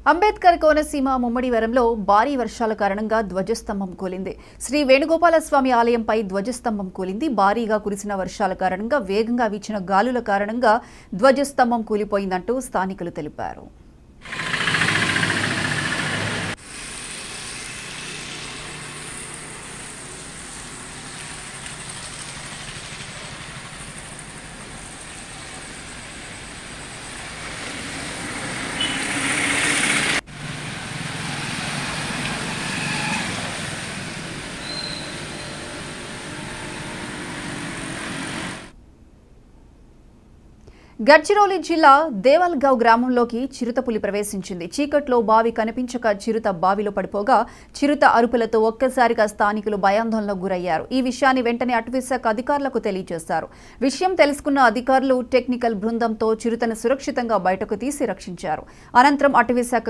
అంబేద్కర్ కోనసీమ ముమ్మడివరంలో భారీ వర్షాల కారణంగా ధ్వజస్తంభం కూలింది. శ్రీ వేణుగోపాలస్వామి ఆలయంపై ధ్వజస్తంభం కూలింది. భారీగా కురిసిన వర్షాల కారణంగా వేగంగా వీచిన గాలుల కారణంగా ధ్వజస్తంభం కూలిపోయిందంటూ స్థానికులు తెలిపారు. గడ్చిరోలి జిల్లా దేవల్గావ్ గ్రామంలోకి చిరుతపులి ప్రవేశించింది. చీకట్లో బావి కనిపించక చిరుత బావిలో పడిపోగా చిరుత అరుపులతో ఒక్కసారిగా స్థానికులు భయాందోళనకు గురయ్యారు. ఈ విషయాన్ని వెంటనే అటవీశాఖ అధికారులకు తెలియజేశారు. విషయం తెలుసుకున్న అధికారులు టెక్నికల్ బృందంతో చిరుతను సురక్షితంగా బయటకు తీసి రక్షించారు. అనంతరం అటవీశాఖ